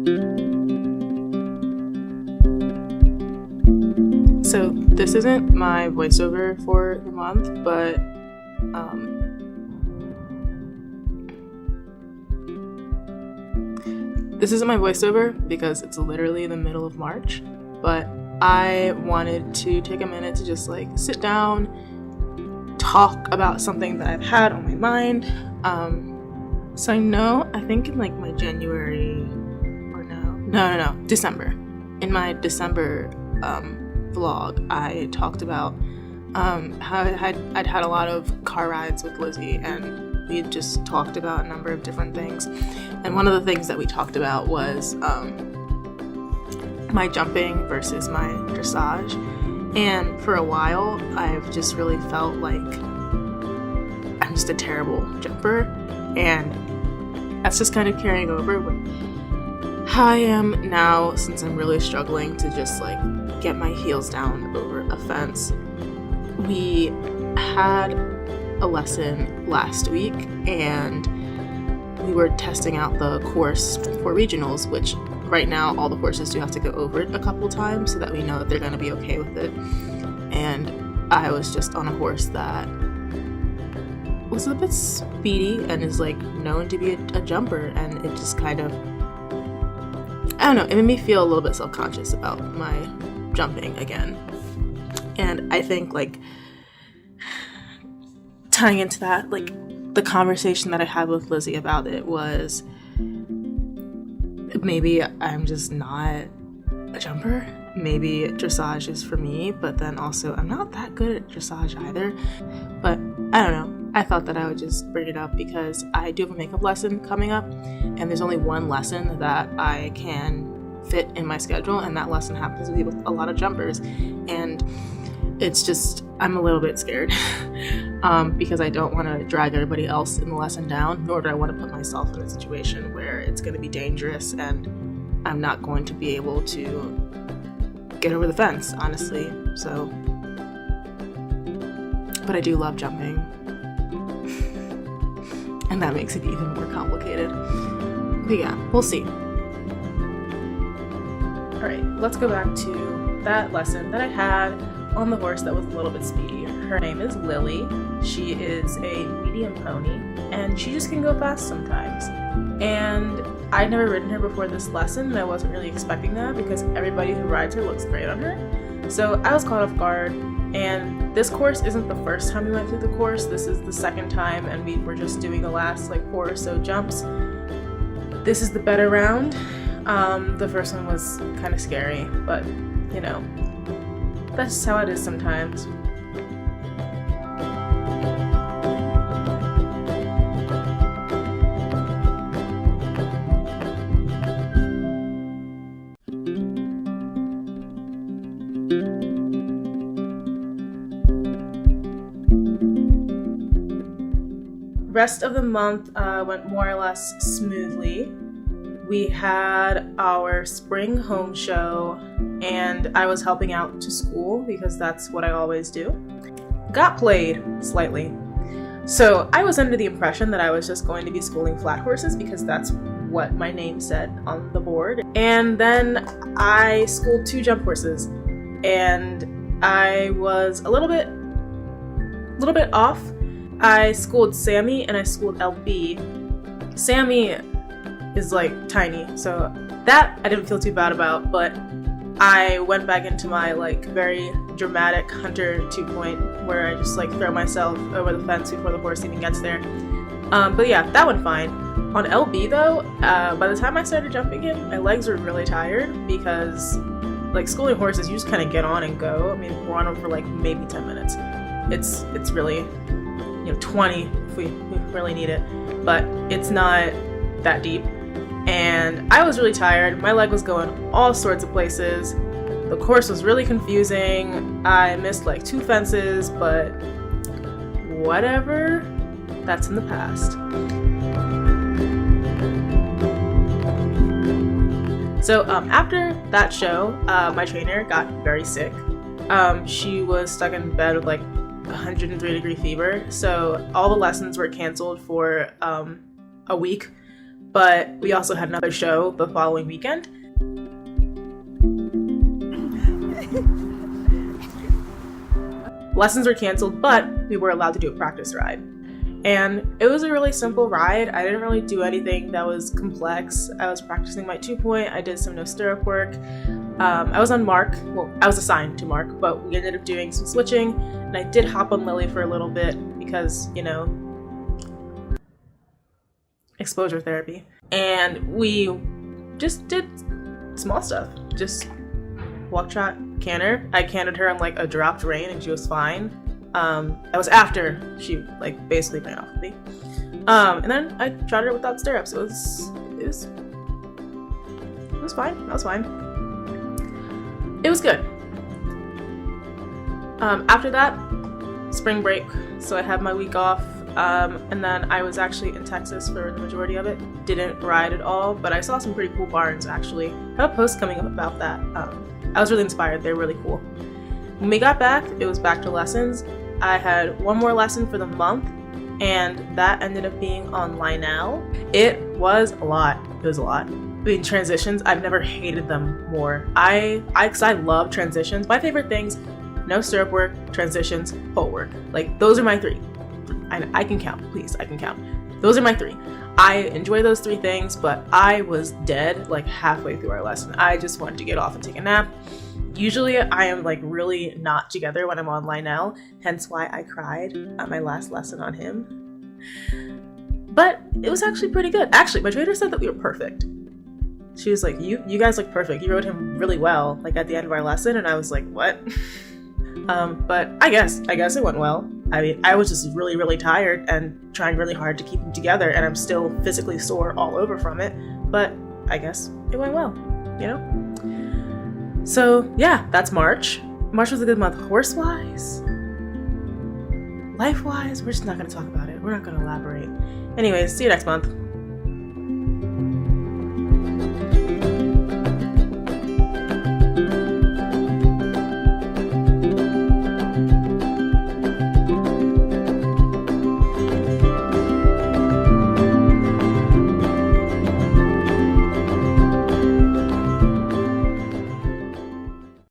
So this isn't my voiceover for the month, but this isn't my voiceover because it's literally the middle of March, but I wanted to take a minute to just like sit down, talk about something that I've had on my mind. So I think in like my December. In my December vlog, I talked about how I'd had a lot of car rides with Lizzie, and we had just talked about a number of different things. And one of the things that we talked about was my jumping versus my dressage. And for a while, I've just really felt like I'm just a terrible jumper, and that's just kind of carrying over with how I am now, since I'm really struggling to just like get my heels down over a fence. We had a lesson last week, and we were testing out the course for regionals, which right now all the horses do have to go over it a couple times so that we know that they're going to be okay with it. And I was just on a horse that was a bit speedy and is like known to be a jumper, and it just kind of, I don't know, it made me feel a little bit self-conscious about my jumping again. And I think like tying into that, like the conversation that I had with Lizzie about it was, maybe I'm just not a jumper. Maybe dressage is for me, but then also I'm not that good at dressage either. But I don't know. I thought that I would just bring it up because I do have a makeup lesson coming up, and there's only one lesson that I can fit in my schedule, and that lesson happens to be with a lot of jumpers. And it's just, I'm a little bit scared because I don't want to drag everybody else in the lesson down, nor do I want to put myself in a situation where it's going to be dangerous and I'm not going to be able to get over the fence, honestly. So, but I do love jumping, and that makes it even more complicated. But yeah, we'll see. Alright, let's go back to that lesson that I had on the horse that was a little bit speedy. Her name is Lily. She is a medium pony, and she just can go fast sometimes. And I'd never ridden her before this lesson, and I wasn't really expecting that because everybody who rides her looks great on her. So I was caught off guard, and this course isn't the first time we went through the course. This is the second time, and we were just doing the last like 4 or so jumps. This is the better round. The first one was kind of scary, but you know, that's just how it is sometimes. Rest of the month went more or less smoothly. We had our spring home show, and I was helping out to school because that's what I always do. Got played slightly. So I was under the impression that I was just going to be schooling flat horses because that's what my name said on the board. And then I schooled 2 jump horses, and I was a little bit off. I schooled Sammy and I schooled LB. Sammy is like tiny, so that I didn't feel too bad about, but I went back into my like very dramatic hunter 2-point where I just like throw myself over the fence before the horse even gets there. But yeah, that went fine. On LB though, by the time I started jumping him, my legs were really tired because like schooling horses, you just kind of get on and go. I mean, we're on them for like maybe 10 minutes. It's really, 20 if we really need it, but it's not that deep. And I was really tired. My leg was going all sorts of places. The course was really confusing. I missed like 2 fences, but whatever. That's in the past. So after that show, my trainer got very sick. She was stuck in bed with like 103-degree fever. So all the lessons were canceled for a week. but we also had another show the following weekend. Lessons were canceled, but we were allowed to do a practice ride. And it was a really simple ride. I didn't really do anything that was complex. I was practicing my 2-point. I did some no stirrup work. I was on Mark. Well, I was assigned to Mark, but we ended up doing some switching. And I did hop on Lily for a little bit because, you know, exposure therapy. And we just did small stuff. Just walk, trot, canter. I cantered her on like a dropped rein and she was fine. That was after she like basically ran off with me. And then I trotted her without stirrups. It was fine. That was fine. It was good. After that, spring break. So I had my week off. And then I was actually in Texas for the majority of it. Didn't ride at all, but I saw some pretty cool barns actually. I have a post coming up about that. I was really inspired. They're really cool. When we got back, it was back to lessons. I had one more lesson for the month, and that ended up being on Lionel. It was a lot. It was a lot. I mean, transitions, I've never hated them more. Cause I love transitions. My favorite things, no stirrup work, transitions, pole work. Like, those are my 3. I can count, please, I can count. Those are my 3. I enjoy those 3 things, but I was dead like halfway through our lesson. I just wanted to get off and take a nap. Usually I am like really not together when I'm on Lionel, hence why I cried at my last lesson on him. But it was actually pretty good. Actually, my trainer said that we were perfect. She was like, you guys look perfect. You rode him really well, like at the end of our lesson, and I was like, what? But I guess it went well. I mean, I was just really, really tired and trying really hard to keep him together, and I'm still physically sore all over from it, but I guess it went well, you know? So yeah, that's March. March was a good month. Horse-wise, life-wise, we're just not going to talk about it. We're not going to elaborate. Anyways, see you next month.